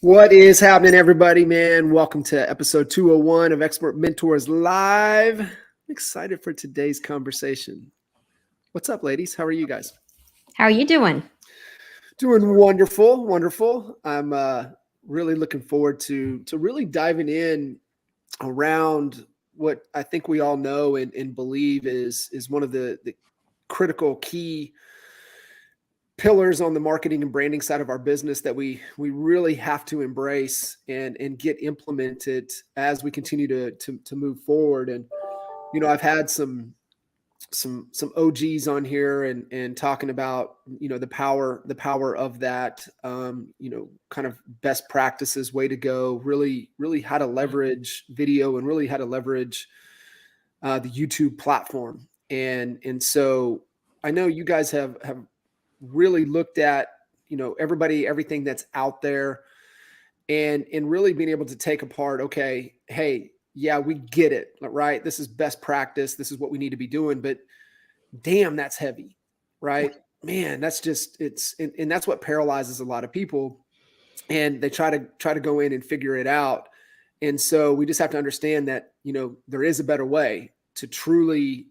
What is happening, everybody, man? Welcome to episode 201 of Expert Mentors Live. I'm excited for today's conversation. What's up, ladies? How are you guys? How are you doing? Doing wonderful, wonderful. I'm really looking forward to really diving in around what I think we all know and believe is one of the critical key pillars on the marketing and branding side of our business that we really have to embrace and get implemented as we continue to move forward. And I've had some OGs on here and talking about the power of that, kind of best practices, way to go, really how to leverage video and really how to leverage the YouTube platform. And so I know you guys have really looked at everything that's out there and really being able to take apart, okay, hey, yeah, we get it, right? This is best practice, this is what we need to be doing, but damn, that's heavy, right? Man, that's just and that's what paralyzes a lot of people, and they try to go in and figure it out. And so we just have to understand that there is a better way to truly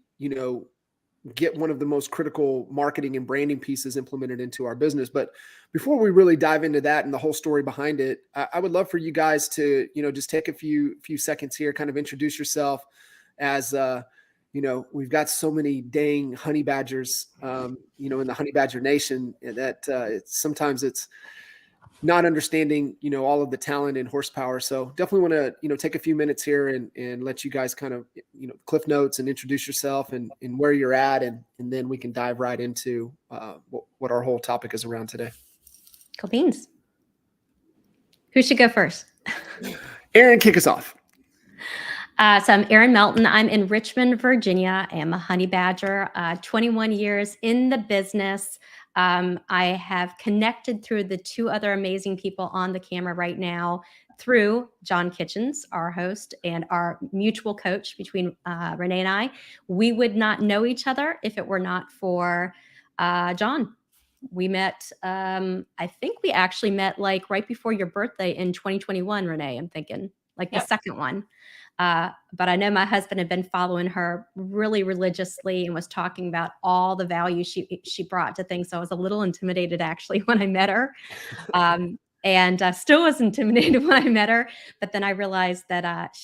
get one of the most critical marketing and branding pieces implemented into our business. But before we really dive into that and the whole story behind it, I would love for you guys to, just take a few seconds here, kind of introduce yourself as, we've got so many dang honey badgers, in the honey badger nation that sometimes it's not understanding, all of the talent and horsepower. So definitely want to, take a few minutes here and let you guys kind of, cliff notes and introduce yourself and where you're at. And then we can dive right into what our whole topic is around today. Cool beans. Who should go first? Erin, kick us off. So I'm Erin Melton. I'm in Richmond, Virginia. I am a honey badger, 21 years in the business. I have connected through the two other amazing people on the camera right now through John Kitchens, our host, and our mutual coach between Renee and I. We would not know each other if it were not for John. We met, I think we actually met like right before your birthday in 2021, Renee, I'm thinking, like the second one. But I know my husband had been following her really religiously and was talking about all the value she brought to things. So I was a little intimidated actually when I met her, and still was intimidated when I met her. But then I realized that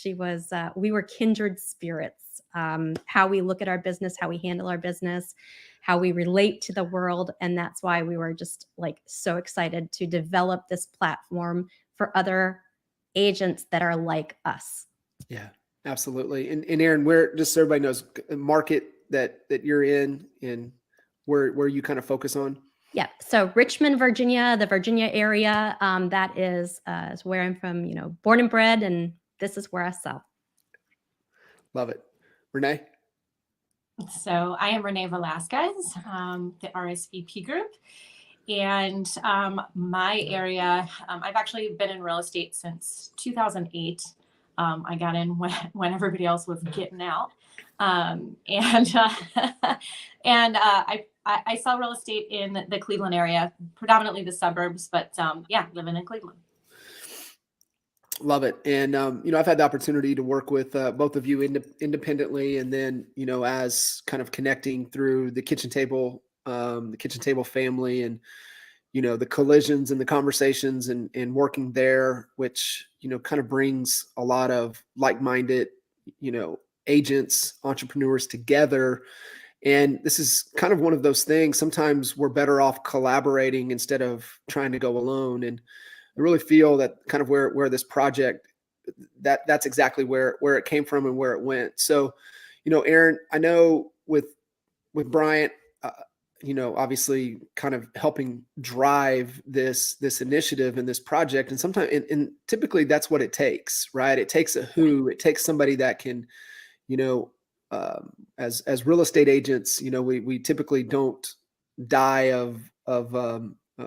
we were kindred spirits. How we look at our business, how we handle our business, how we relate to the world, and that's why we were just like so excited to develop this platform for other agents that are like us. Yeah, absolutely. And Erin, where, just so everybody knows, market that you're in and where you kind of focus on? Yeah. So Richmond, Virginia, the Virginia area, that is where I'm from, born and bred, and this is where I sell. Love it. Renee? So I am Renee Velasquez, the RSVP group. And my area, I've actually been in real estate since 2008. I got in when everybody else was getting out. And I sell real estate in the Cleveland area, predominantly the suburbs, but living in Cleveland. Love it. And, I've had the opportunity to work with both of you independently, and then, as kind of connecting through the kitchen table family, and, the collisions and the conversations and working there, which, kind of brings a lot of like-minded, agents, entrepreneurs together. And this is kind of one of those things. Sometimes we're better off collaborating instead of trying to go alone. And I really feel that kind of where this project, that's exactly where it came from and where it went. So, Erin, I know with Bryant, obviously kind of helping drive this initiative and this project. And sometimes, and typically that's what it takes, right? It takes it takes somebody that can, as real estate agents, we typically don't die of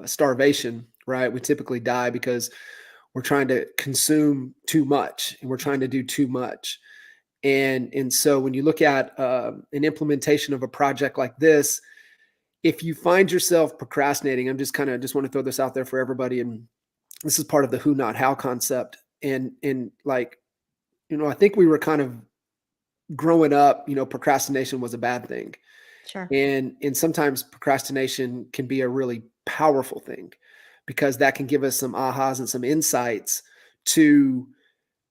starvation, right? We typically die because we're trying to consume too much and we're trying to do too much. And so when you look at an implementation of a project like this, if you find yourself procrastinating, just want to throw this out there for everybody. And this is part of the who, not how concept. And like, I think we were kind of growing up, procrastination was a bad thing. Sure. And sometimes procrastination can be a really powerful thing, because that can give us some ahas and some insights to,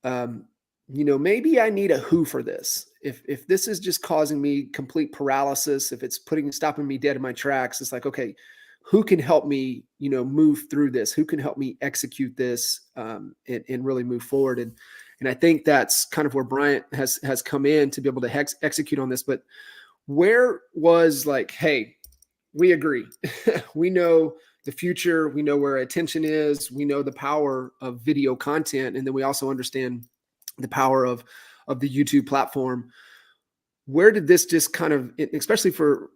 maybe I need a who for this. If this is just causing me complete paralysis, if it's stopping me dead in my tracks, it's like, okay, who can help me, move through this? Who can help me execute this, and really move forward? And I think that's kind of where Bryant has come in to be able to execute on this. But where was like, hey, we agree. We know the future. We know where attention is. We know the power of video content. And then we also understand the power of the YouTube platform. Where did this just kind of, especially for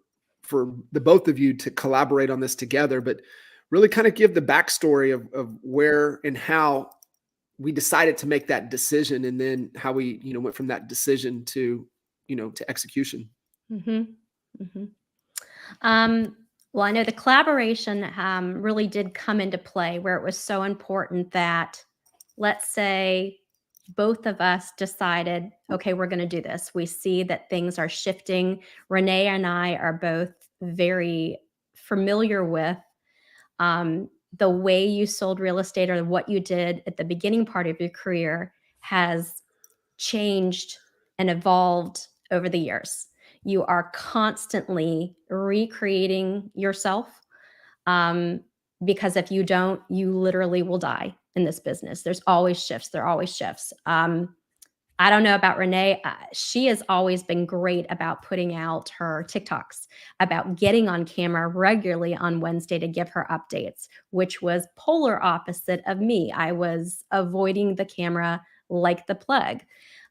the both of you to collaborate on this together, but really kind of give the backstory of where and how we decided to make that decision, and then how we, went from that decision to, to execution. Mm-hmm. Mm-hmm. Well, I know the collaboration really did come into play, where it was so important that, let's say, both of us decided, okay, we're going to do this. We see that things are shifting. Renee and I are both very familiar with the way you sold real estate, or what you did at the beginning part of your career has changed and evolved over the years. You are constantly recreating yourself, because if you don't, you literally will die in this business. There's always shifts. There are always shifts. I don't know about Renee. She has always been great about putting out her TikToks, about getting on camera regularly on Wednesday to give her updates, which was polar opposite of me. I was avoiding the camera like the plague.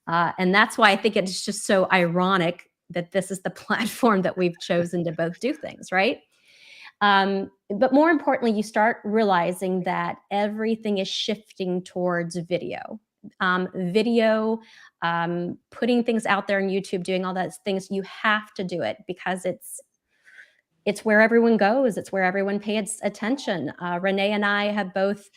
And that's why I think it's just so ironic that this is the platform that we've chosen to both do things, right? But more importantly, you start realizing that everything is shifting towards video. Putting things out there on YouTube, doing all those things, you have to do it because it's where everyone goes. It's where everyone pays attention. Renee and I have both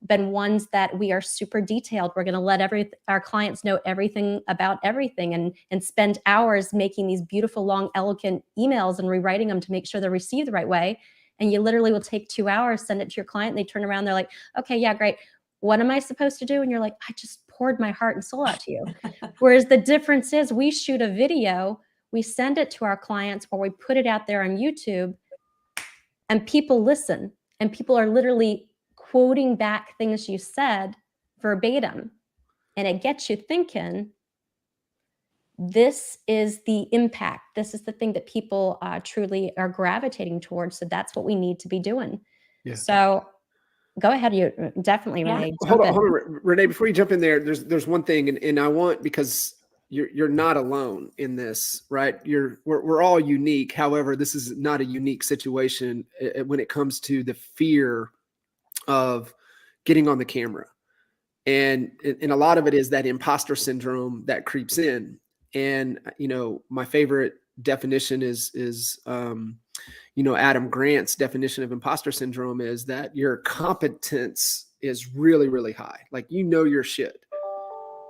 been ones that we are super detailed. We're going to let our clients know everything about everything, and spend hours making these beautiful, long, elegant emails and rewriting them to make sure they're received the right way. And you literally will take 2 hours, send it to your client, and they turn around, they're like, okay, yeah, great. What am I supposed to do? And you're like, I just poured my heart and soul out to you. Whereas the difference is, we shoot a video, we send it to our clients, or we put it out there on YouTube, and people listen, and people are literally quoting back things you said verbatim. And it gets you thinking, this is the impact. This is the thing that people truly are gravitating towards. So that's what we need to be doing. Yeah. So go ahead. You definitely, Renee. Hold on, Renee, before you jump in there, there's one thing, and I want, because you're not alone in this, right? We're all unique. However, this is not a unique situation when it comes to the fear of getting on the camera. And a lot of it is that imposter syndrome that creeps in. And, my favorite definition is Adam Grant's definition of imposter syndrome is that your competence is really, really high. Like, your shit.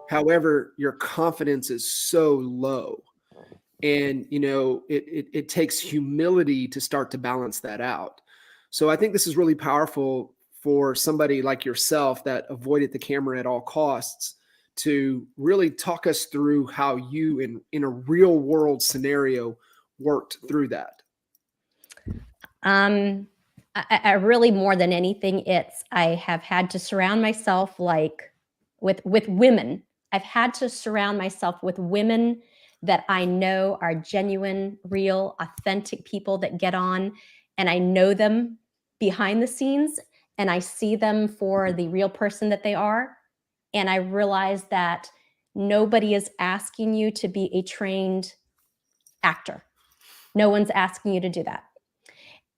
However, your confidence is so low. And, it takes humility to start to balance that out. So I think this is really powerful for somebody like yourself that avoided the camera at all costs, to really talk us through how you, in a real world scenario, worked through that. I really, more than anything, I have had to surround myself with women. I've had to surround myself with women that I know are genuine, real, authentic people that get on, and I know them behind the scenes, and I see them for the real person that they are. And I realize that nobody is asking you to be a trained actor. No one's asking you to do that.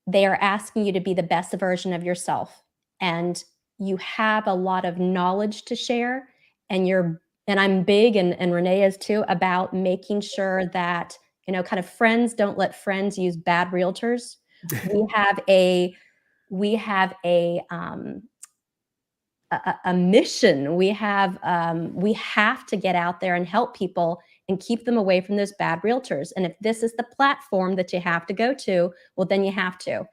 They are asking you to be the best version of yourself. And you have a lot of knowledge to share. And I'm big, and Renee is too, about making sure that, kind of friends don't let friends use bad realtors. We have a a mission. We have to get out there and help people and keep them away from those bad realtors. And if this is the platform that you have to go to, well, then you have to.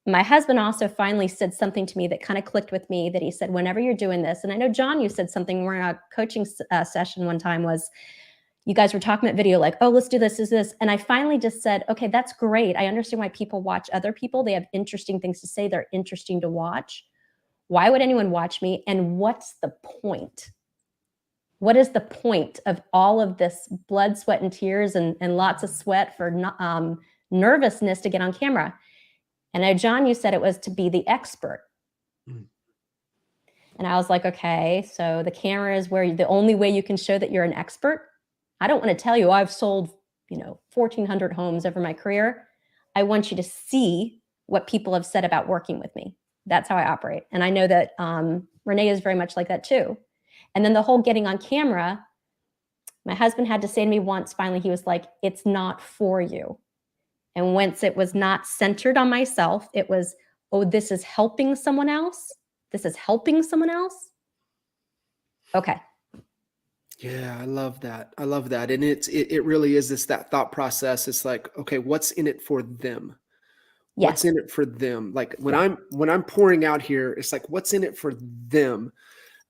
My husband also finally said something to me that kind of clicked with me, that he said, whenever you're doing this, and I know, John, you said something, we're in a coaching session one time, was you guys were talking about video, like, oh, let's do this, is this. And I finally just said, okay, that's great. I understand why people watch other people. They have interesting things to say. They're interesting to watch. Why would anyone watch me? And what's the point? What is the point of all of this blood, sweat, and tears and lots of sweat for nervousness to get on camera? And now, John, you said it was to be the expert. And I was like, okay, so the camera is where the only way you can show that you're an expert. I don't want to tell you I've sold, 1,400 homes over my career. I want you to see what people have said about working with me. That's how I operate. And I know that Renee is very much like that too. And then the whole getting on camera, my husband had to say to me once, finally, he was like, it's not for you. And once it was not centered on myself, it was, oh, this is helping someone else. This is helping someone else. Okay. Yeah, I love that. I love that. And it really is that thought process. It's like, okay, what's in it for them? Yes. What's in it for them? Like when I'm pouring out here, it's like, what's in it for them?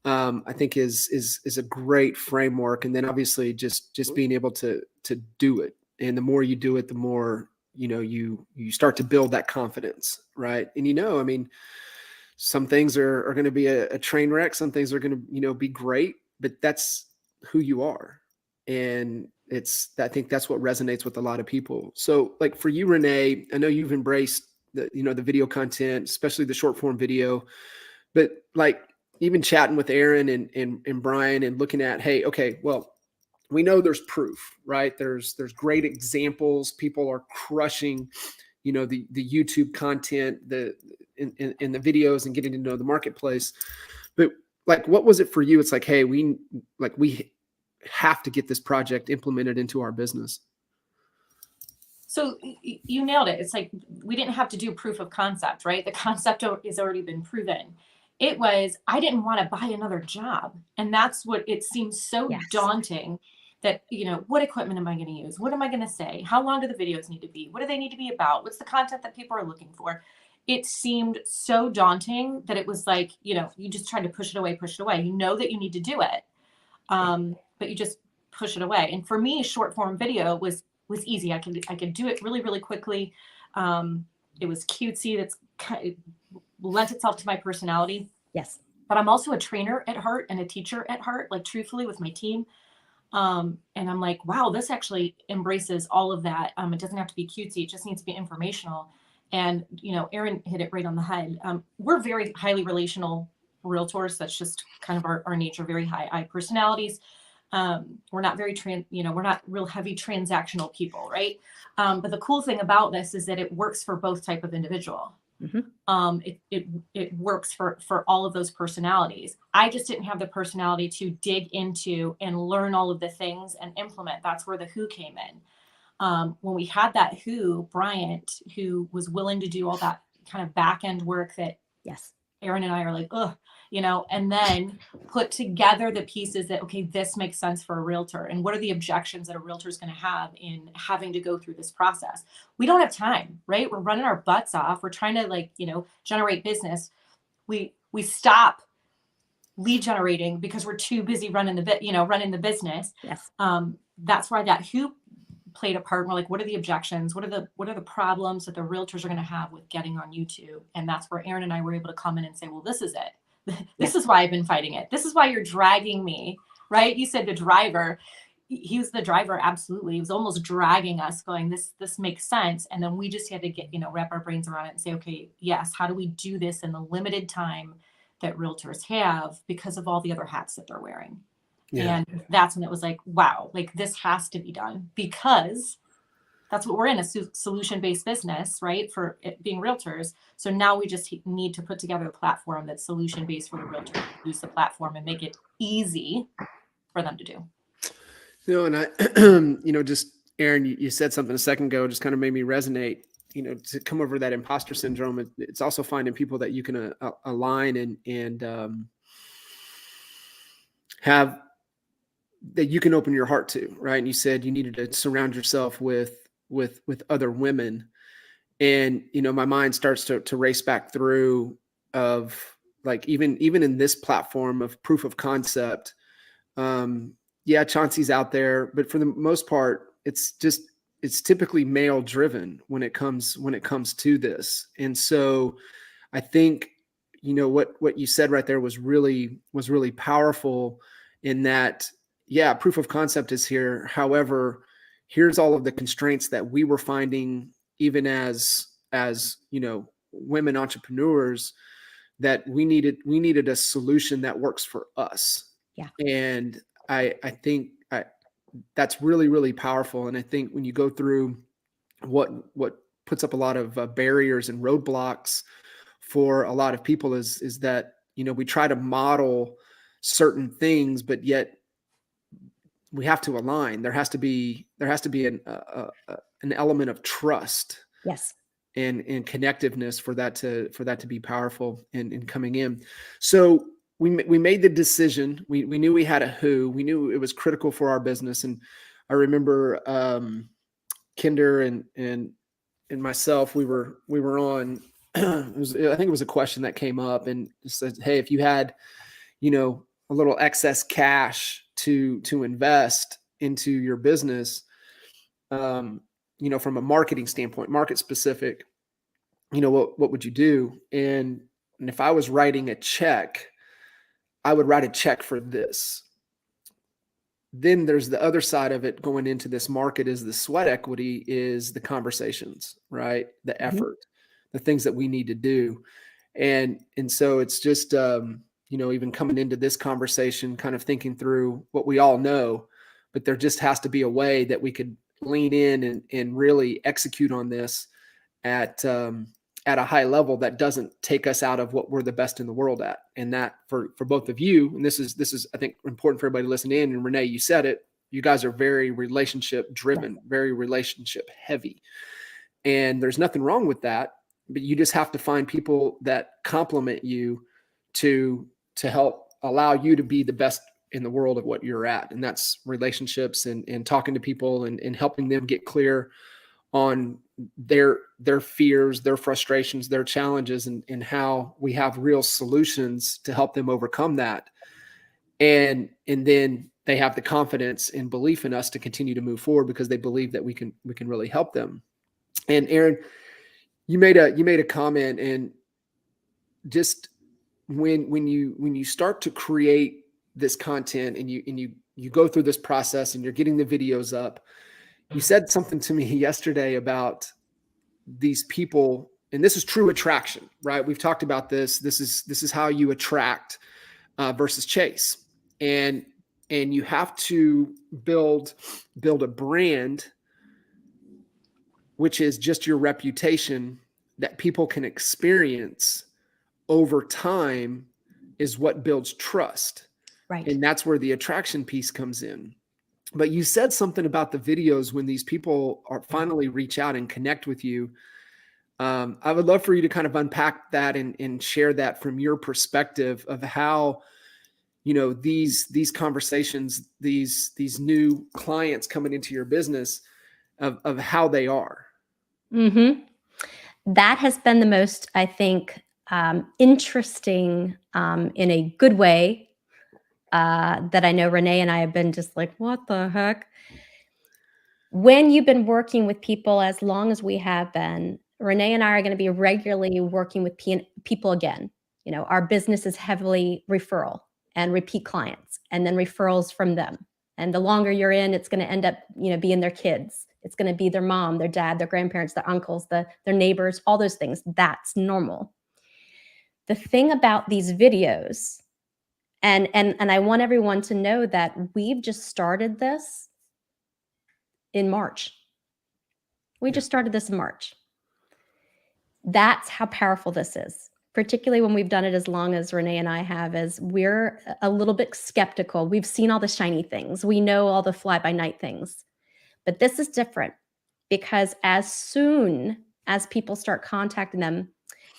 I think is a great framework. And then obviously just being able to do it. And the more you do it, the more, you start to build that confidence. Right. And, I mean, some things are going to be a train wreck. Some things are going to, be great, but that's who you are. And I think that's what resonates with a lot of people. So like for you, Renee, I know you've embraced the video content, especially the short form video, but like even chatting with Erin and Brian and looking at, hey, okay, well, we know there's proof, right? There's great examples. People are crushing, the YouTube content, in the videos and getting to know the marketplace. But like, what was it for you? It's like, hey, we have to get this project implemented into our business. So you nailed it. It's like, we didn't have to do proof of concept, right? The concept has already been proven. It was, I didn't want to buy another job. And that's what it seems so daunting that, what equipment am I going to use? What am I going to say? How long do the videos need to be? What do they need to be about? What's the content that people are looking for? It seemed so daunting that it was like, you just tried to push it away. You know that you need to do it. But you just push it away. And for me, short form video was easy. I could do it really, really quickly. It was cutesy. That's kind of lent itself to my personality. Yes. But I'm also a trainer at heart and a teacher at heart, like truthfully with my team. And I'm like, wow, this actually embraces all of that. It doesn't have to be cutesy. It just needs to be informational. And, Erin hit it right on the head. We're very highly relational realtors. That's just kind of our nature, very high I personalities. We're not very, we're not real heavy transactional people, right? But the cool thing about this is that it works for both type of individual. Mm-hmm. It works for all of those personalities. I just didn't have the personality to dig into and learn all of the things and implement. That's where the who came in. When we had that who, Bryant, who was willing to do all that kind of back end work that Erin and I are like, ugh, and then put together the pieces that, okay, this makes sense for a realtor. And what are the objections that a realtor is going to have in having to go through this process? We don't have time, right? We're running our butts off. We're trying to generate business. We stop lead generating because we're too busy running the business. Yes. That's why that who played a part. We're like, what are the objections? What are the problems that the realtors are going to have with getting on YouTube? And that's where Erin and I were able to come in and say, well, this is it. This is why I've been fighting it. This is why you're dragging me, right? You said the driver. He was the driver. Absolutely. He was almost dragging us going, this makes sense. And then we just had to get, wrap our brains around it and say, okay, yes. How do we do this in the limited time that realtors have because of all the other hats that they're wearing? Yeah. And that's when it was like, wow, like this has to be done because that's what we're in, a solution-based business, right? For it being realtors. So now we just need to put together a platform that's solution-based for the realtor to use the platform and make it easy for them to do. And I, just Erin, you said something a second ago, just kind of made me resonate. to come over that imposter syndrome, it's also finding people that you can align and have, that you can open your heart to, right? And you said you needed to surround yourself with other women. And, my mind starts to race back through of like, even in this platform of proof of concept, yeah, Chauncey's out there, but for the most part, it's typically male driven when it comes to this. And so I think, what you said right there was really powerful in that, yeah, proof of concept is here. However, here's all of the constraints that we were finding, even as women entrepreneurs, that we needed a solution that works for us. Yeah. And I think that's really, really powerful. And I think when you go through what puts up a lot of barriers and roadblocks for a lot of people is that, we try to model certain things, but yet we have to align. There has to be an element of trust. Yes. And connectiveness for that to be powerful in coming in. So we made the decision. We knew we had a who. We knew it was critical for our business. And I remember Kinder and myself. We were on. I think it was a question that came up and said, "Hey, if you had, a little excess cash to invest into your business, from a marketing standpoint, market specific, what would you do?" And if I was writing a check, I would write a check for this. Then there's the other side of it going into this market is the sweat equity, is the conversations, right? The effort, the things that we need to do. And so it's just, even coming into this conversation, kind of thinking through what we all know, but there just has to be a way that we could lean in and really execute on this at a high level that doesn't take us out of what we're the best in the world at. And that for both of you, and this is I think important for everybody to listen in. And Renee, you said it, you guys are very relationship driven, very relationship heavy. And there's nothing wrong with that, but you just have to find people that complement you to help allow you to be the best in the world of what you're at. And that's relationships and talking to people and helping them get clear on their fears, their frustrations, their challenges, and how we have real solutions to help them overcome that. And then they have the confidence and belief in us to continue to move forward because they believe that we can really help them. And Erin, you made a comment, and just when you start to create this content and you go through this process and you're getting the videos up, you said something to me yesterday about these people, and this is true attraction, right? We've talked about this. This is how you attract versus chase, and you have to build a brand, which is just your reputation that people can experience over time, is what builds trust. Right. And that's where the attraction piece comes in. But you said something about the videos when these people are finally reach out and connect with you. I would love for you to kind of unpack that and share that from your perspective of how, these conversations, these new clients coming into your business, of how they are. Mm-hmm. That has been the most, I think, interesting in a good way. That I know Renee and I have been just like, what the heck? When you've been working with people as long as we have been, Renee and I are going to be regularly working with people again. Our business is heavily referral and repeat clients, and then referrals from them. And the longer you're in, it's going to end up, being their kids. It's going to be their mom, their dad, their grandparents, their uncles, their neighbors, all those things. That's normal. The thing about these videos, and I want everyone to know that we've just started this in March. We just started this in March. That's how powerful this is, particularly when we've done it as long as Renee and I have, as we're a little bit skeptical. We've seen all the shiny things. We know all the fly-by-night things. But this is different because as soon as people start contacting them,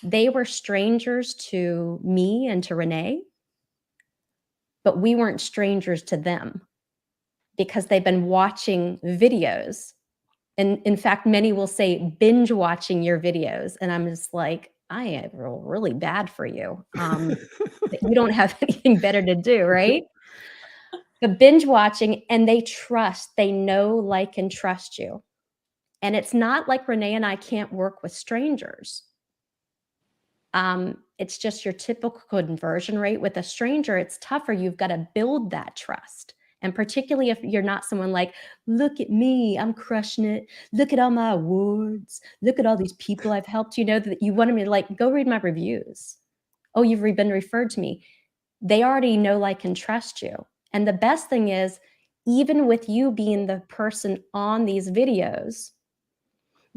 they were strangers to me and to Renee, but we weren't strangers to them because they've been watching videos. And in fact, many will say binge watching your videos. And I'm just like, I feel really bad for you. That you don't have anything better to do, right? But binge watching, and they know, like, and trust you. And it's not like Renee and I can't work with strangers. It's just your typical conversion rate. With a stranger, it's tougher. You've got to build that trust. And particularly if you're not someone like, look at me, I'm crushing it. Look at all my awards. Look at all these people I've helped. You know, that you wanted me to, like, go read my reviews. Oh, you've been referred to me. They already know, like, and trust you. And the best thing is, even with you being the person on these videos,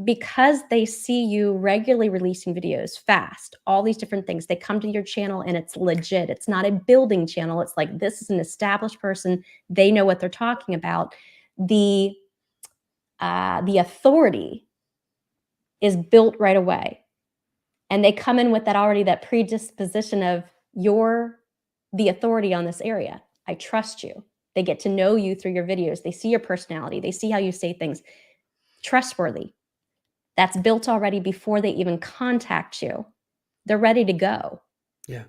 because they see you regularly releasing videos fast, all these different things, they come to your channel and it's legit. It's not a building channel. It's like, this is an established person. They know what they're talking about. The authority is built right away. And they come in with that predisposition of, you're the authority on this area. I trust you. They get to know you through your videos. They see your personality. They see how you say things. Trustworthy. That's built already before they even contact you. They're ready to go. Yeah.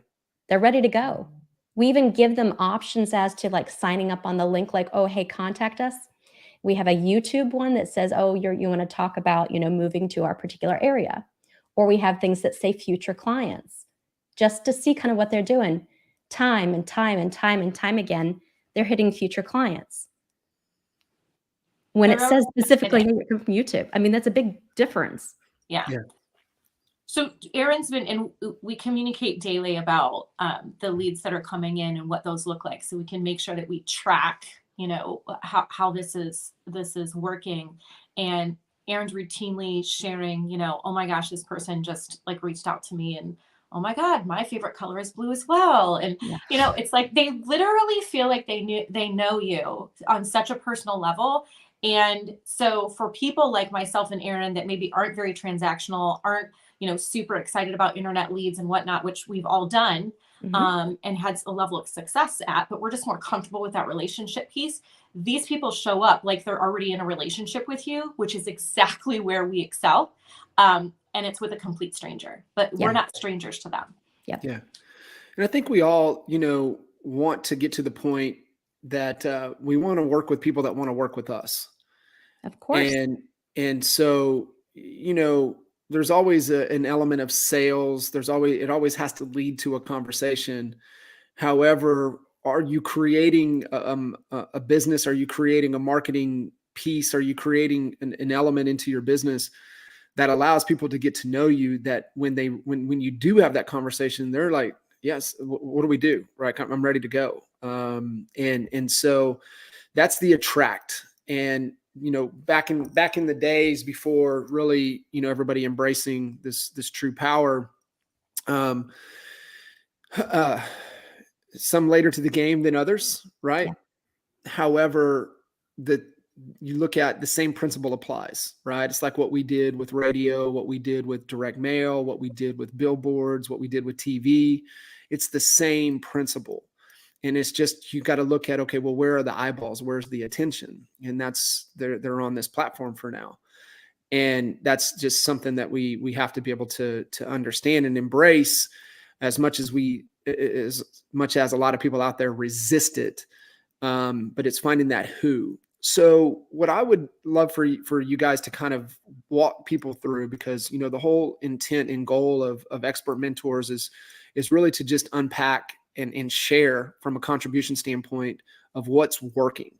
They're ready to go. We even give them options as to, like, signing up on the link, like, oh, hey, contact us. We have a YouTube one that says, oh, you want to talk about, moving to our particular area. Or we have things that say future clients, just to see kind of what they're doing. Time and time and time and time again, they're hitting future clients. When it says specifically from YouTube, I mean, that's a big difference. Yeah. So Erin's been, and we communicate daily about the leads that are coming in and what those look like, so we can make sure that we track, how this is working. And Erin's routinely sharing, oh my gosh, this person just, like, reached out to me, and oh my God, my favorite color is blue as well. And it's like they literally feel like they know you on such a personal level. And so for people like myself and Erin that maybe aren't very transactional, aren't, super excited about internet leads and whatnot, which we've all done, and had a level of success at, but we're just more comfortable with that relationship piece. These people show up like they're already in a relationship with you, which is exactly where we excel. And it's with a complete stranger, but we're not strangers to them. Yeah. And I think we all, want to get to the point that we want to work with people that want to work with us. Of course. And so, there's always an element of sales. It always has to lead to a conversation. However, are you creating a business? Are you creating a marketing piece? Are you creating an element into your business that allows people to get to know you, that when you do have that conversation, they're like, yes, what do we do? Right. I'm ready to go. And so that's the attract. And, back in the days before really, everybody embracing this true power, some later to the game than others. Right. Yeah. However, you look at the same principle applies, right? It's like what we did with radio, what we did with direct mail, what we did with billboards, what we did with TV. It's the same principle. And it's just, you got to look at, okay, well, where are the eyeballs? Where's the attention? And they're on this platform for now. And that's just something that we have to be able to understand and embrace, as much as a lot of people out there resist it. But it's finding that who. So what I would love for you guys to kind of walk people through, because, the whole intent and goal of Expert Mentors is really to just unpack and share from a contribution standpoint of what's working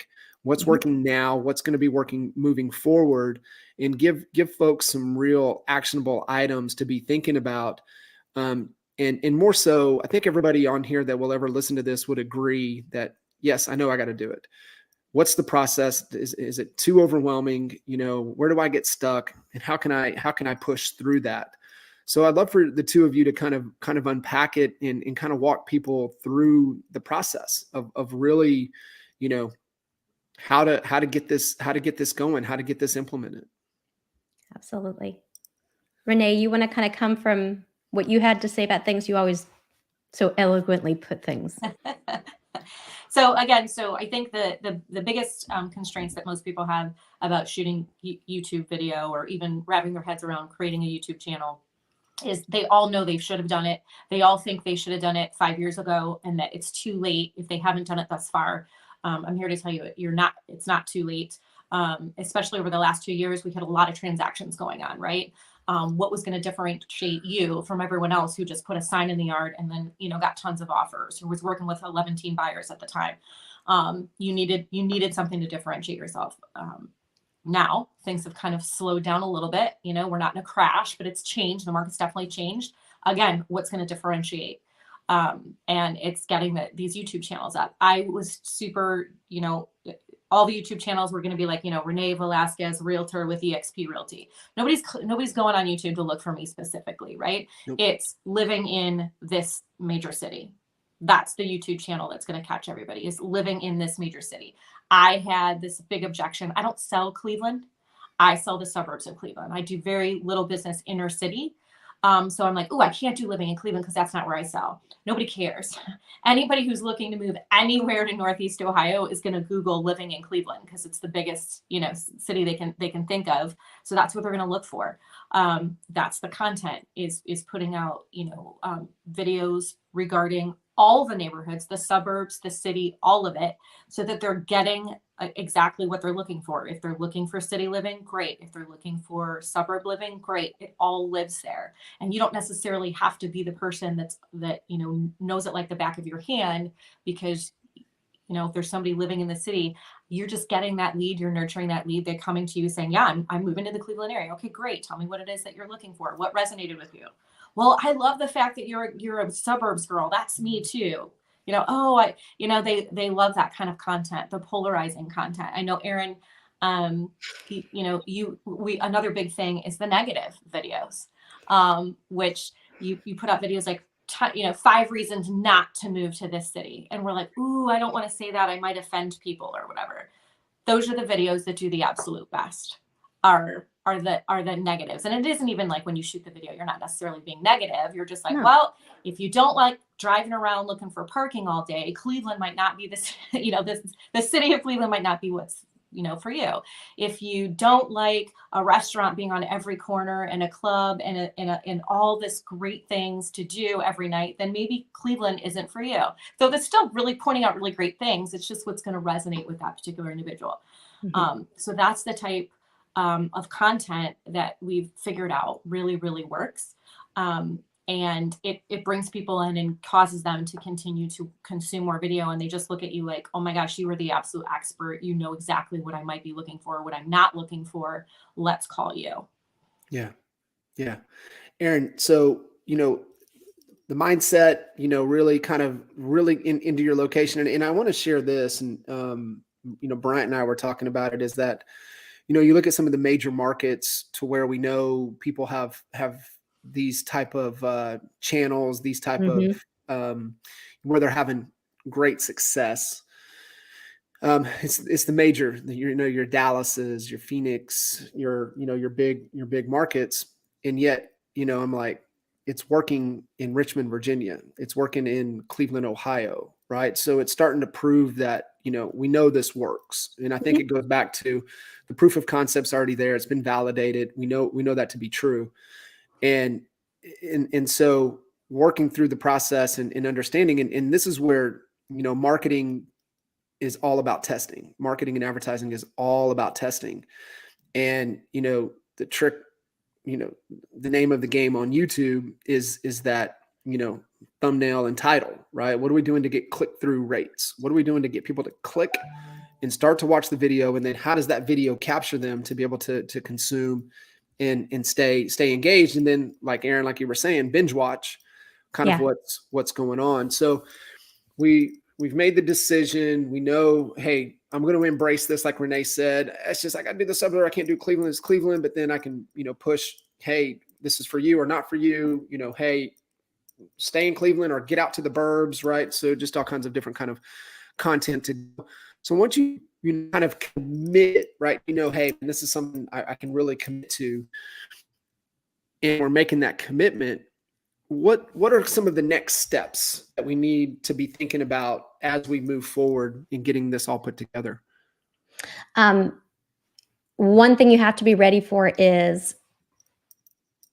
now, what's going to be working moving forward, and give folks some real actionable items to be thinking about. And more so, I think everybody on here that will ever listen to this would agree that, yes, I know I got to do it. What's the process? Is it too overwhelming? Where do I get stuck, and how can I push through that? So I'd love for the two of you to kind of unpack it and kind of walk people through the process of really, how to get this going, how to get this implemented. Absolutely. Renee, you want to kind of come from what you had to say about things? You always so eloquently put things. So again, so I think the biggest constraints that most people have about shooting YouTube video, or even wrapping their heads around creating a YouTube channel, is they all know they should have done it. They all think they should have done it 5 years ago, and that it's too late if they haven't done it thus far. I'm here to tell you, it's not too late. Especially over the last 2 years, we had a lot of transactions going on, right? What was going to differentiate you from everyone else who just put a sign in the yard and then, got tons of offers, who was working with 11 buyers at the time? You needed something to differentiate yourself. Now things have kind of slowed down a little bit. We're not in a crash, but it's changed. The market's definitely changed. Again, what's going to differentiate? And it's getting these YouTube channels up. I was super, all the YouTube channels were going to be like, Renee Velasquez, realtor with eXp Realty. Nobody's going on YouTube to look for me specifically, right? Nope. It's living in this major city. That's the YouTube channel that's going to catch everybody, is living in this major city. I had this big objection. I don't sell Cleveland. I sell the suburbs of Cleveland. I do very little business inner city. So I'm like, oh, I can't do living in Cleveland because that's not where I sell. Nobody cares. Anybody who's looking to move anywhere to Northeast Ohio is going to Google living in Cleveland because it's the biggest, city they can think of. So that's what they're going to look for. That's the content is putting out, videos regarding all the neighborhoods, the suburbs, the city, all of it, so that they're getting exactly what they're looking for. If they're looking for city living, great. If they're looking for suburb living, great. It all lives there. And you don't necessarily have to be the person that knows it like the back of your hand, because if there's somebody living in the city, you're just getting that lead, you're nurturing that lead. They're coming to you saying, yeah, I'm moving to the Cleveland area. Okay, great. Tell me what it is that you're looking for. What resonated with you? Well, I love the fact that you're a suburbs girl. That's me too. They love that kind of content, the polarizing content. I know Erin, another big thing is the negative videos, which you put out videos like, 5 reasons not to move to this city. And we're like, ooh, I don't want to say that. I might offend people or whatever. Those are the videos that do the absolute best, are the negatives. And it isn't even like when you shoot the video, you're not necessarily being negative. You're just like, No. well, if you don't like driving around looking for parking all day, Cleveland might not be this, the city of Cleveland might not be what's, for you. If you don't like a restaurant being on every corner and a club and all this great things to do every night, then maybe Cleveland isn't for you. So that's still really pointing out really great things. It's just what's going to resonate with that particular individual. Mhm. So that's the type of content that we've figured out really, really works. And it brings people in and causes them to continue to consume more video. And they just look at you like, oh my gosh, you were the absolute expert. You know exactly what I might be looking for, what I'm not looking for. Let's call you. Yeah. Yeah. Erin, so, the mindset, really kind of into your location. And I want to share this, and, Bryant and I were talking about it, is that, you look at some of the major markets to where we know people have these type of channels, these type Mhm. of where they're having great success. It's the major, your Dallases, your Phoenix, your big markets. And yet, I'm like, it's working in Richmond, Virginia. It's working in Cleveland, Ohio. Right. So it's starting to prove that, we know this works. And I think it goes back to the proof of concept's already there. It's been validated. We know that to be true. And so working through the process and understanding, and this is where, marketing is all about testing. Marketing and advertising is all about testing. And, the trick, the name of the game on YouTube is that, thumbnail and title, right? What are we doing to get click-through rates? What are we doing to get people to click and start to watch the video? And then how does that video capture them to be able to consume and stay engaged? And then, like Erin, like you were saying, binge watch kind of what's going on. So we've made the decision. We know, hey, I'm going to embrace this. Like Renee said, it's just, I got to do the suburb. I can't do Cleveland. It's Cleveland, but then I can, push, hey, this is for you or not for you. Hey, stay in Cleveland or get out to the burbs, right? So just all kinds of different kind of content to. So once you kind of commit, right? Hey, this is something I can really commit to. and we're making that commitment, what are some of the next steps that we need to be thinking about as we move forward in getting this all put together? One thing you have to be ready for is,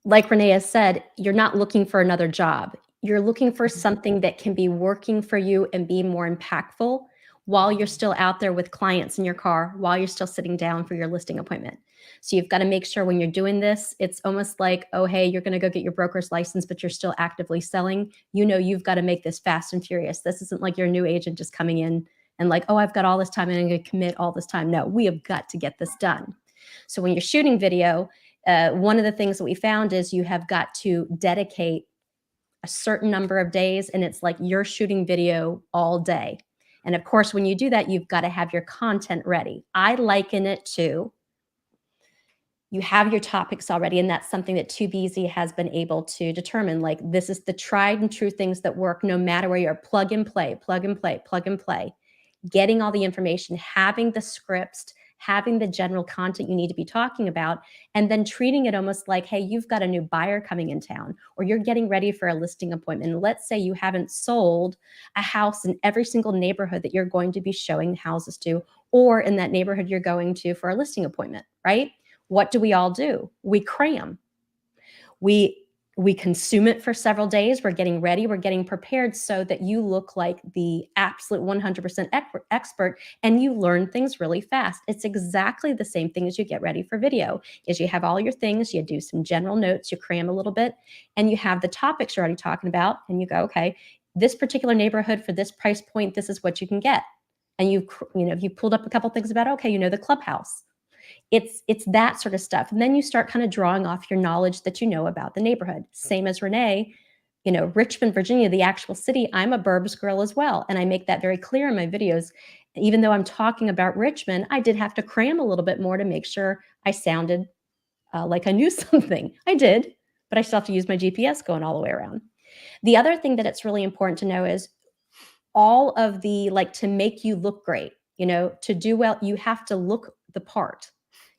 like Renee has said, you're not looking for another job. You're looking for something that can be working for you and be more impactful while you're still out there with clients in your car, while you're still sitting down for your listing appointment. So you've got to make sure when you're doing this, it's almost like, oh, hey, you're going to go get your broker's license, but you're still actively selling. You know, you've got to make this fast and furious. This isn't like your new agent just coming in and like, oh, I've got all this time and I'm going to commit all this time. No, we have got to get this done. So when you're shooting video, one of the things that we found is you have got to dedicate a certain number of days, and it's like you're shooting video all day. And of course, when you do that, you've got to have your content ready. I liken it to, you have your topics already, and that's something that TubeEasy has been able to determine. Like, this is the tried and true things that work no matter where you're. Plug and play, plug and play, plug and play. Getting all the information, having the scripts, having the general content you need to be talking about, and then treating it almost like, hey, you've got a new buyer coming in town, or you're getting ready for a listing appointment. And let's say you haven't sold a house in every single neighborhood that you're going to be showing houses to, or in that neighborhood you're going to for a listing appointment, right? What do we all do? We cram. We consume it for several days. We're getting ready. We're getting prepared so that you look like the absolute 100% expert and you learn things really fast. It's exactly the same thing as you get ready for video. Is you have all your things, you do some general notes, you cram a little bit, and you have the topics you're already talking about, and you go, okay, this particular neighborhood for this price point, this is what you can get. And you pulled up a couple things about, okay, the clubhouse. It's that sort of stuff. And then you start kind of drawing off your knowledge that you know about the neighborhood. Same as Renee, Richmond, Virginia, the actual city, I'm a burbs girl as well. And I make that very clear in my videos. Even though I'm talking about Richmond, I did have to cram a little bit more to make sure I sounded like I knew something. I did, but I still have to use my GPS going all the way around. The other thing that it's really important to know is all of the, to make you look great, to do well, you have to look the part.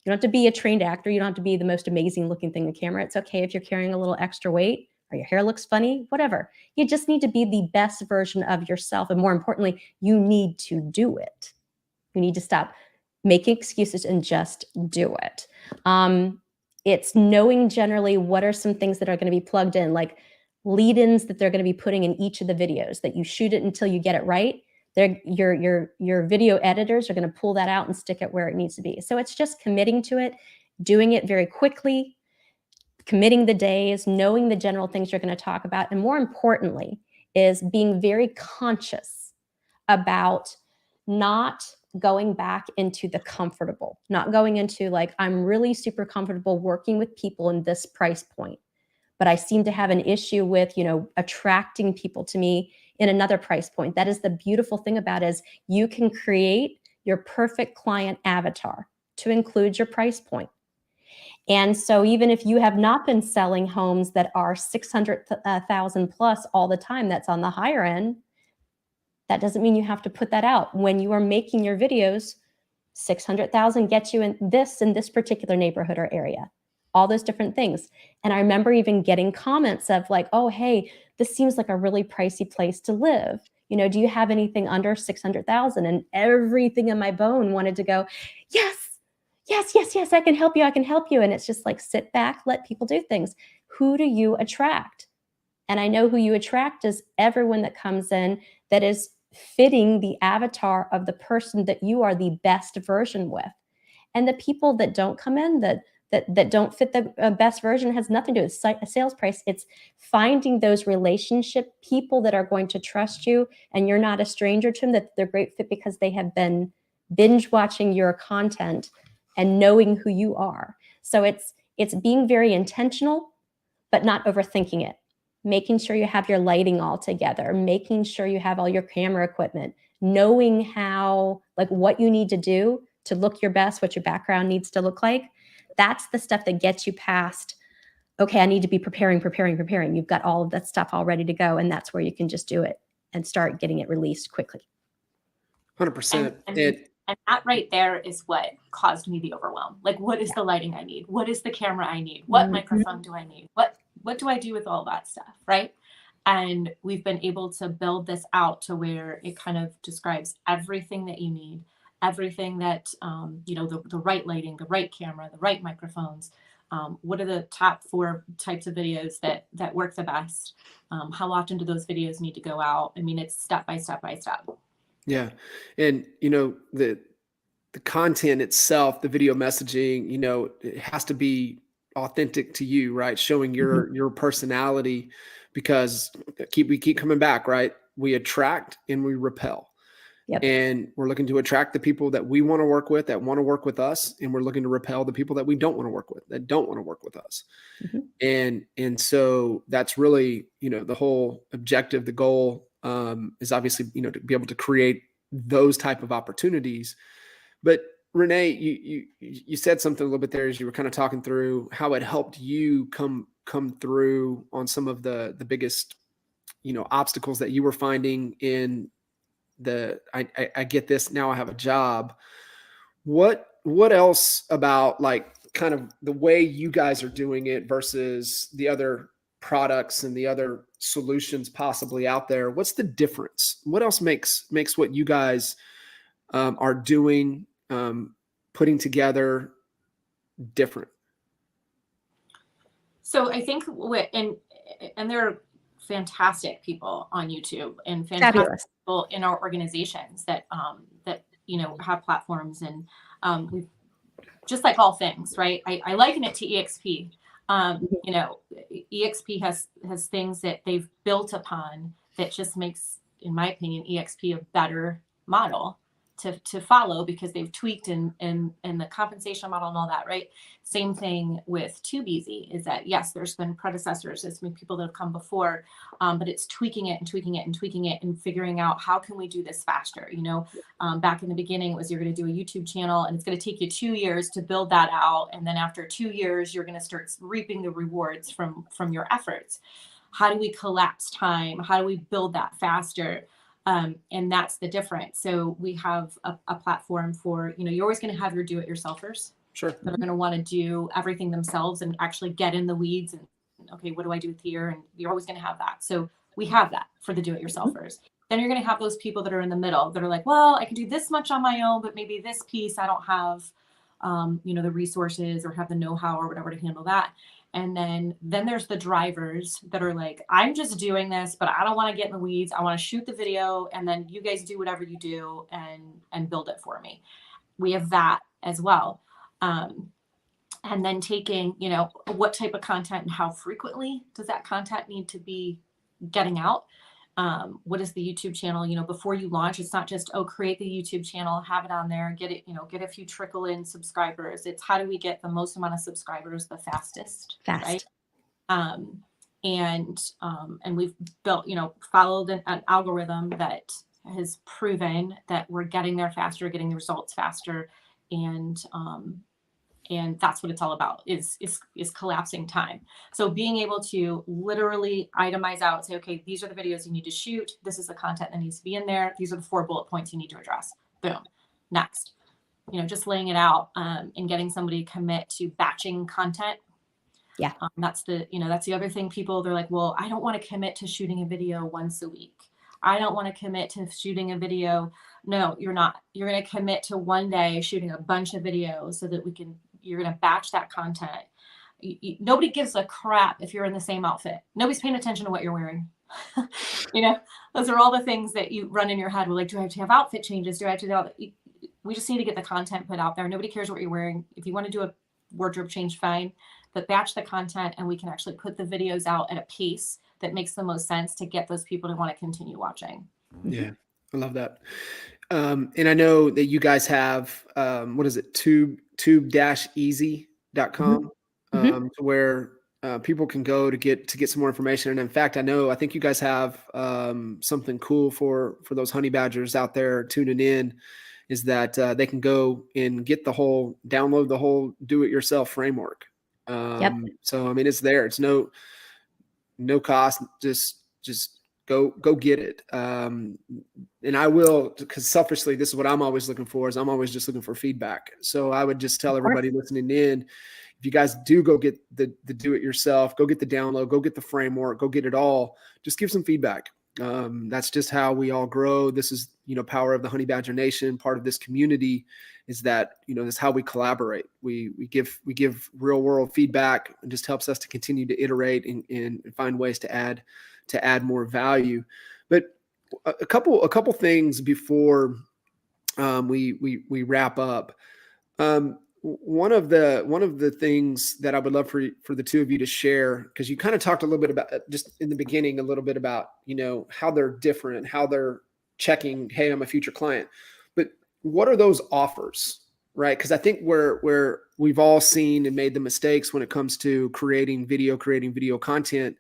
You don't have to be a trained actor. You don't have to be the most amazing looking thing on camera. It's okay if you're carrying a little extra weight or your hair looks funny, whatever. You just need to be the best version of yourself. And more importantly, you need to do it. You need to stop making excuses and just do it. It's knowing generally what are some things that are going to be plugged in, like lead-ins that they're going to be putting in each of the videos, that you shoot it until you get it right. Your video editors are going to pull that out and stick it where it needs to be. So it's just committing to it, doing it very quickly, committing the days, knowing the general things you're going to talk about. And more importantly is being very conscious about not going back into the comfortable, not going into like, I'm really super comfortable working with people in this price point, but I seem to have an issue with, attracting people to me in another price point. That is the beautiful thing about it, is you can create your perfect client avatar to include your price point. And so even if you have not been selling homes that are 600,000 plus all the time, that's on the higher end, that doesn't mean you have to put that out. When you are making your videos, 600,000 gets you in this particular neighborhood or area, all those different things. And I remember even getting comments of like, oh, hey, this seems like a really pricey place to live. Do you have anything under 600,000? And everything in my bone wanted to go, yes, yes, yes, yes, I can help you. I can help you. And it's just like, sit back, let people do things. Who do you attract? And I know who you attract is everyone that comes in that is fitting the avatar of the person that you are the best version with. And the people that don't come in, that don't fit the best version, has nothing to do with a sales price. It's finding those relationship people that are going to trust you, and you're not a stranger to them, that they're great fit because they have been binge watching your content and knowing who you are. So it's being very intentional, but not overthinking it. Making sure you have your lighting all together, making sure you have all your camera equipment, knowing how, what you need to do to look your best, what your background needs to look like. That's the stuff that gets you past, okay, I need to be preparing. You've got all of that stuff all ready to go. And that's where you can just do it and start getting it released quickly. 100%. And that right there is what caused me the overwhelm. Like, what is the lighting I need? What is the camera I need? What microphone do I need? What do I do with all that stuff, right? And we've been able to build this out to where it kind of describes everything that you need, everything that, the right lighting, the right camera, the right microphones. What are the top 4 types of videos that work the best? How often do those videos need to go out? I mean, it's step by step by step. Yeah. And, the content itself, the video messaging, it has to be authentic to you, right? Showing your personality, because we keep coming back, right? We attract and we repel. Yep. And we're looking to attract the people that we want to work with, that want to work with us. And we're looking to repel the people that we don't want to work with, that don't want to work with us. And so that's really, the whole objective, the goal is obviously, to be able to create those type of opportunities. But Renee, you said something a little bit there as you were kind of talking through how it helped you come through on some of the biggest, obstacles that you were finding in I get this, now I have a job. What else about, like, kind of the way you guys are doing it versus the other products and the other solutions possibly out there? What's the difference? What else makes what you guys are doing, putting together, different? So I think and there are fantastic people on YouTube and fantastic people in our organizations that have platforms, and we, just like all things, right? I liken it to EXP. EXP has things that they've built upon that just makes, in my opinion, EXP a better model to follow, because they've tweaked in the compensation model and all that, right? Same thing with TubeEasy, is that, yes, there's been predecessors, there's been people that have come before, but it's tweaking it and tweaking it and tweaking it and figuring out, how can we do this faster? Back in the beginning, it was, you're going to do a YouTube channel and it's going to take you 2 years to build that out. And then after 2 years, you're going to start reaping the rewards from your efforts. How do we collapse time? How do we build that faster? And that's the difference. So we have a platform for, you're always going to have your do-it-yourselfers. Sure. That are going to want to do everything themselves and actually get in the weeds and, okay, what do I do here? And you're always going to have that. So we have that for the do-it-yourselfers. Then you're going to have those people that are in the middle that are like, well, I can do this much on my own, but maybe this piece I don't have, the resources or have the know-how or whatever to handle that. And then there's the drivers that are like, I'm just doing this, but I don't want to get in the weeds. I want to shoot the video, and then you guys do whatever you do and build it for me. We have that as well. And then taking, what type of content and how frequently does that content need to be getting out? What is the YouTube channel? Before you launch, it's not just, create the YouTube channel, have it on there, get it, get a few trickle in subscribers. It's, how do we get the most amount of subscribers the fastest, right? And we've built, followed an algorithm that has proven that we're getting there faster, getting the results faster. And that's what it's all about, is collapsing time. So being able to literally itemize out, say, okay, these are the videos you need to shoot. This is the content that needs to be in there. These are the 4 bullet points you need to address. Boom. Next. Just laying it out and getting somebody to commit to batching content. Yeah. That's the other thing. People, they're like, well, I don't want to commit to shooting a video once a week. I don't want to commit to shooting a video. No, you're not. You're going to commit to one day shooting a bunch of videos so that you're going to batch that content. Nobody gives a crap if you're in the same outfit. Nobody's paying attention to what you're wearing. Those are all the things that you run in your head. We're like, do I have to have outfit changes? Do I have to do all that? We just need to get the content put out there. Nobody cares what you're wearing. If you want to do a wardrobe change, fine, but batch the content, and we can actually put the videos out at a pace that makes the most sense to get those people to want to continue watching. Yeah, I love that. And I know that you guys have, what is it? tube-easy.com, where people can go to get some more information. And in fact, I think you guys have something cool for those honey badgers out there tuning in, is that they can go and download the whole do-it-yourself framework. So, I mean, it's there. It's no cost, just go get it. And I will, because selfishly, this is what I'm always looking for, is I'm always just looking for feedback. So I would just tell everybody listening in, if you guys do go get the do it yourself, go get the download, go get the framework, go get it all, just give some feedback. That's just how we all grow. This is, power of the Honey Badger Nation. Part of this community is that, that's how we collaborate. We give real world feedback, and just helps us to continue to iterate and find ways to add more value. But a couple things before we wrap up. One of the things that I would love for the two of you to share, because you kind of talked a little bit about, just in the beginning, a little bit about, how they're different, how they're checking, hey, I'm a future client. But what are those offers, right? Because I think where we've all seen and made the mistakes when it comes to creating video content,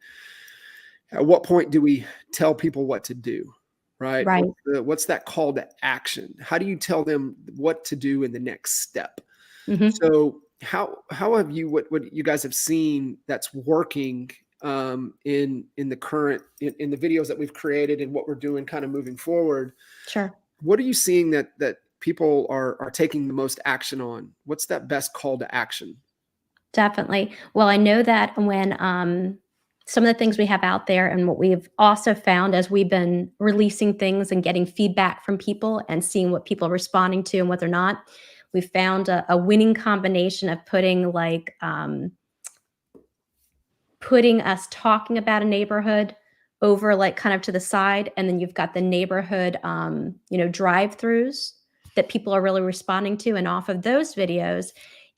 at what point do we tell people what to do? Right. Right. What's that call to action? How do you tell them what to do in the next step? Mm-hmm. So how have you, what you guys have seen that's working in the current, in the videos that we've created and what we're doing kind of moving forward? Sure. What are you seeing that people are taking the most action on? What's that best call to action? Definitely. Well, I know that when some of the things we have out there, and what we've also found as we've been releasing things and getting feedback from people and seeing what people are responding to and what they're not, we found a winning combination of putting us talking about a neighborhood over kind of to the side, and then you've got the neighborhood drive-throughs that people are really responding to. And off of those videos,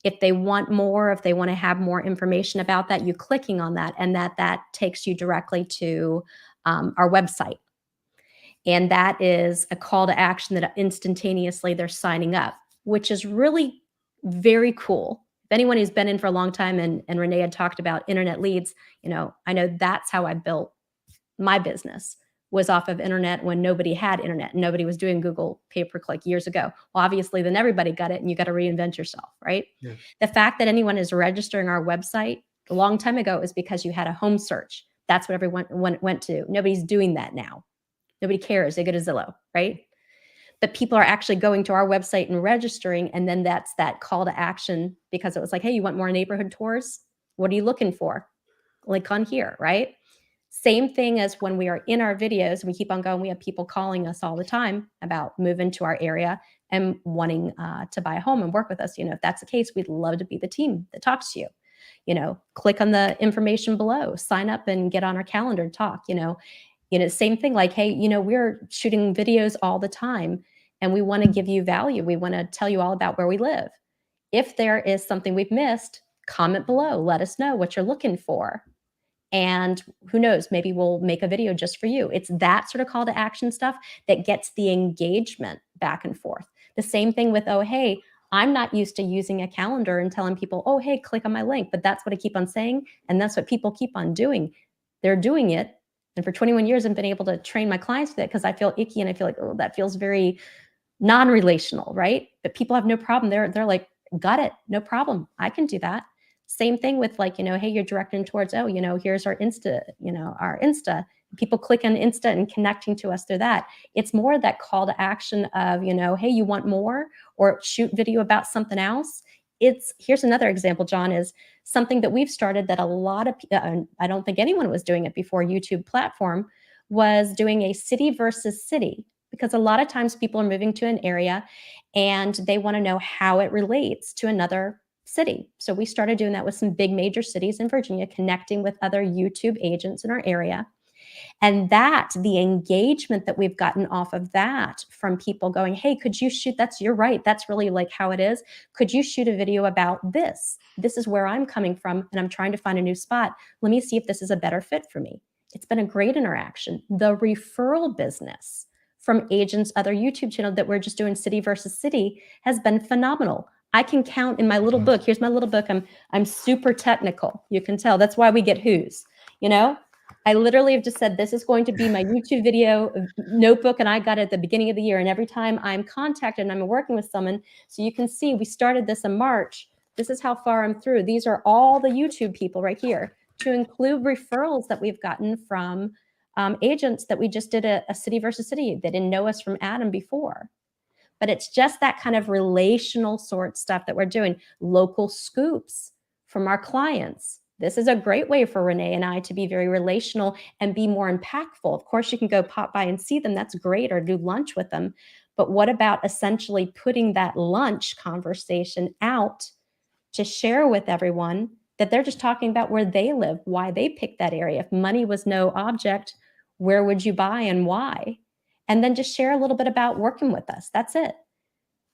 if they want more, if they want to have more information about that, you clicking on that, and that takes you directly to our website. And that is a call to action that instantaneously they're signing up, which is really very cool. If anyone who's been in for a long time, and Renee had talked about internet leads, I know that's how I built my business, was off of internet when nobody had internet. Nobody was doing Google pay-per-click years ago. Well, obviously, then everybody got it, and you got to reinvent yourself, right? Yeah. The fact that anyone is registering our website a long time ago is because you had a home search. That's what everyone went to. Nobody's doing that now. Nobody cares. They go to Zillow, right? But people are actually going to our website and registering, and then that's that call to action, because it was like, hey, you want more neighborhood tours? What are you looking for? Click on here, right? Same thing as when we are in our videos, we keep on going. We have people calling us all the time about moving to our area and wanting to buy a home and work with us. If that's the case, we'd love to be the team that talks to you. Click on the information below, sign up and get on our calendar to talk. Same thing, like, hey, we're shooting videos all the time, and we want to give you value. We want to tell you all about where we live. If there is something we've missed, comment below. Let us know what you're looking for. And who knows, maybe we'll make a video just for you. It's that sort of call to action stuff that gets the engagement back and forth. The same thing with, oh, hey, I'm not used to using a calendar and telling people, oh, hey, click on my link. But that's what I keep on saying. And that's what people keep on doing. They're doing it. And for 21 years, I've been able to train my clients with it, because I feel icky and I feel like, oh, that feels very non-relational, right? But people have no problem. They're like, got it, no problem. I can do that. Same thing with hey, you're directing towards, oh, here's our Insta, our Insta. People click on Insta and connecting to us through that. It's more that call to action of, hey, you want more, or shoot video about something else. Here's another example, John, is something that we've started that a lot of, I don't think anyone was doing it before YouTube platform, was doing a city versus city. Because a lot of times people are moving to an area and they want to know how it relates to another city. So we started doing that with some big major cities in Virginia, connecting with other YouTube agents in our area. And the engagement that we've gotten off of that from people going, hey, could you shoot, you're right, that's really like how it is. Could you shoot a video about this? This is where I'm coming from, and I'm trying to find a new spot. Let me see if this is a better fit for me. It's been a great interaction. The referral business from agents, other YouTube channels that we're just doing city versus city, has been phenomenal. I can count in my little book. Here's my little book. I'm super technical. You can tell. That's why we get who's. I literally have just said, this is going to be my YouTube video notebook, and I got it at the beginning of the year. And every time I'm contacted and I'm working with someone, so you can see we started this in March. This is how far I'm through. These are all the YouTube people right here, to include referrals that we've gotten from agents that we just did a city versus city. They didn't know us from Adam before. But it's just that kind of relational sort stuff that we're doing. Local scoops from our clients. This is a great way for Renee and I to be very relational and be more impactful. Of course, you can go pop by and see them. That's great, or do lunch with them. But what about essentially putting that lunch conversation out to share with everyone that they're just talking about where they live, why they picked that area. If money was no object, where would you buy and why? And then just share a little bit about working with us. That's it.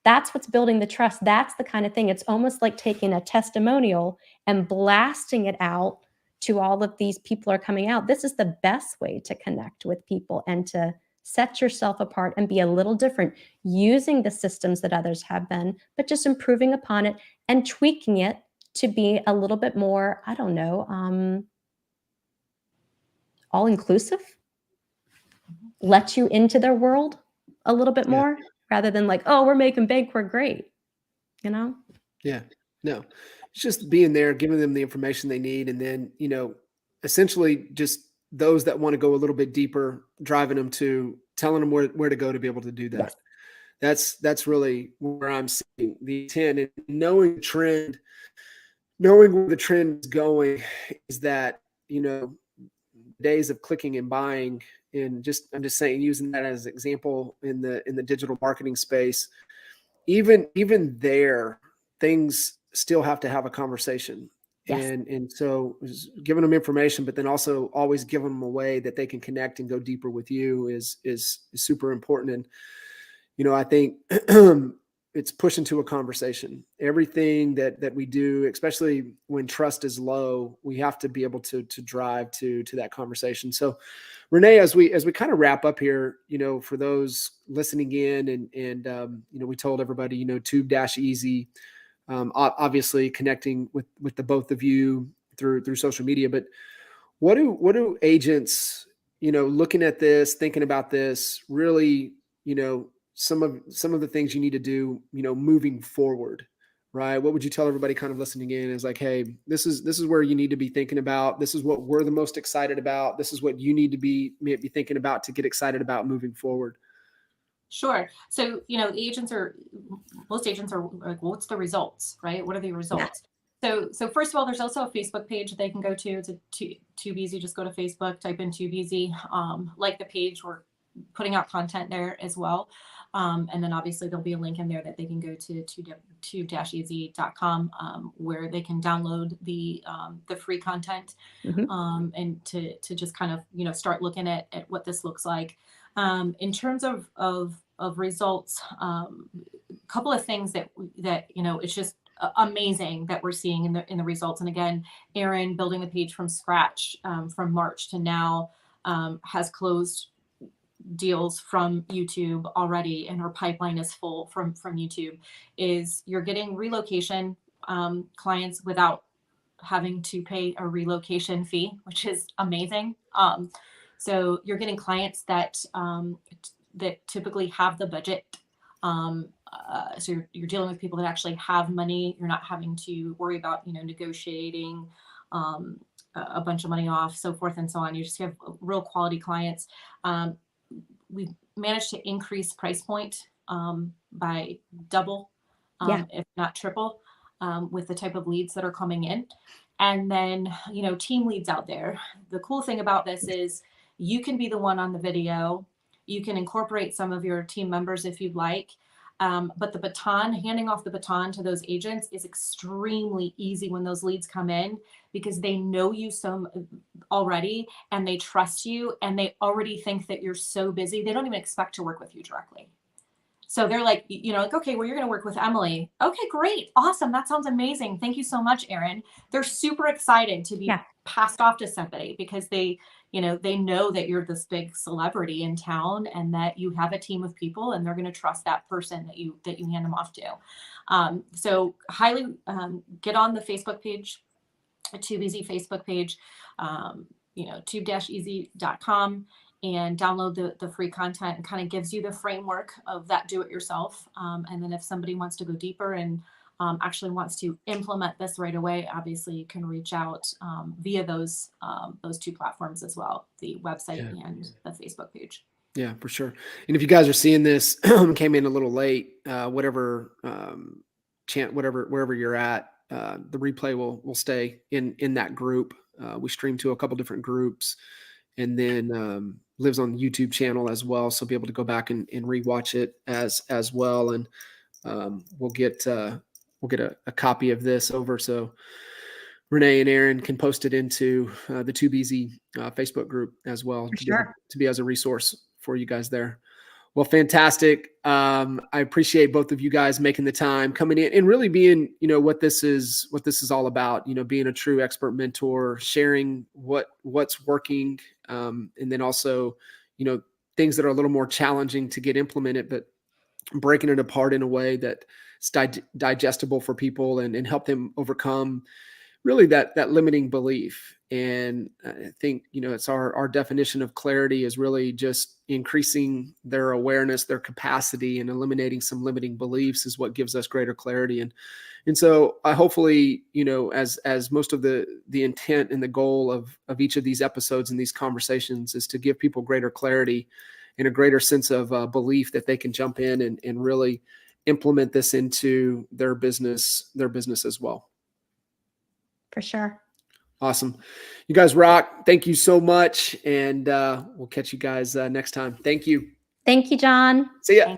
That's what's building the trust. That's the kind of thing. It's almost like taking a testimonial and blasting it out to all of these people are coming out. This is the best way to connect with people and to set yourself apart and be a little different, using the systems that others have been, but just improving upon it and tweaking it to be a little bit more, I don't know, all-inclusive. Let you into their world a little bit more, rather than like, oh, we're making bank, we're great, you know? Yeah, no, it's just being there, giving them the information they need. And then, essentially just those that want to go a little bit deeper, driving them to telling them where to go to be able to do that. Yes. That's really where I'm seeing the intent, and knowing where the trend is going is that, days of clicking and buying, and I'm just saying, using that as an example in the digital marketing space, even there, things still have to have a conversation. Yes. And so giving them information, but then also always giving them a way that they can connect and go deeper with you is super important. And, I think it's pushing to a conversation. Everything that we do, especially when trust is low, we have to be able to drive to that conversation. So Renee, as we kind of wrap up here, for those listening in, and we told everybody, Tube-Easy, obviously connecting with the both of you through social media, but what do agents, looking at this, thinking about this, really, some of the things you need to do, moving forward, right? What would you tell everybody kind of listening in is like, hey, this is where you need to be thinking about. This is what we're the most excited about. This is what you need to be thinking about to get excited about moving forward. Sure. So, most agents are like, well, what's the results, right? What are the results? Yeah. So first of all, there's also a Facebook page they can go to. It's a Tube-Easy. Just go to Facebook, type in Tube-Easy, like the page. We're putting out content there as well. And then obviously there'll be a link in there that they can go to tube-easy.com, where they can download the free content, and to just kind of, start looking at what this looks like. In terms of results, a couple of things that it's just amazing that we're seeing in the results. And again, Erin, building the page from scratch, from March to now, has closed deals from YouTube already, and her pipeline is full from YouTube. Is you're getting relocation clients without having to pay a relocation fee, which is amazing. So you're getting clients that typically have the budget. So you're dealing with people that actually have money. You're not having to worry about negotiating a bunch of money off, so forth and so on. You just have real quality clients. We've managed to increase price point by double, if not triple, with the type of leads that are coming in. And then, team leads out there. The cool thing about this is you can be the one on the video. You can incorporate some of your team members if you'd like. But handing off the baton to those agents is extremely easy when those leads come in, because they know you already, and they trust you, and they already think that you're so busy. They don't even expect to work with you directly. So they're like, okay, well, you're going to work with Emily. Okay, great. Awesome. That sounds amazing. Thank you so much, Erin. They're super excited to be passed off to somebody, because they know that you're this big celebrity in town, and that you have a team of people, and they're going to trust that person that you hand them off to. So highly get on the Facebook page, a Tube-Easy Facebook page, tube-easy.com, and download the free content, and kind of gives you the framework of that do-it-yourself. And then if somebody wants to go deeper and actually wants to implement this right away, obviously you can reach out via those two platforms as well, the website and the Facebook page. Yeah, for sure. And if you guys are seeing this, came in a little late, whatever wherever you're at, the replay will stay in that group. We stream to a couple different groups, and then lives on the YouTube channel as well. So be able to go back and rewatch it as well. And we'll get a copy of this over so Renee and Erin can post it into the Too Easy Facebook group as well to be as a resource for you guys there. Well, fantastic. I appreciate both of you guys making the time, coming in and really being, what this is all about, being a true expert mentor, sharing what's working. And then also, things that are a little more challenging to get implemented, but breaking it apart in a way that's digestible for people and help them overcome really that limiting belief. And I think, it's our definition of clarity is really just increasing their awareness, their capacity, and eliminating some limiting beliefs is what gives us greater clarity. And so I hopefully, as most of the intent and the goal of each of these episodes and these conversations is to give people greater clarity and a greater sense of belief that they can jump in and really implement this into their business as well. For sure. Awesome. You guys rock. Thank you so much. And we'll catch you guys next time. Thank you. Thank you, John. See ya.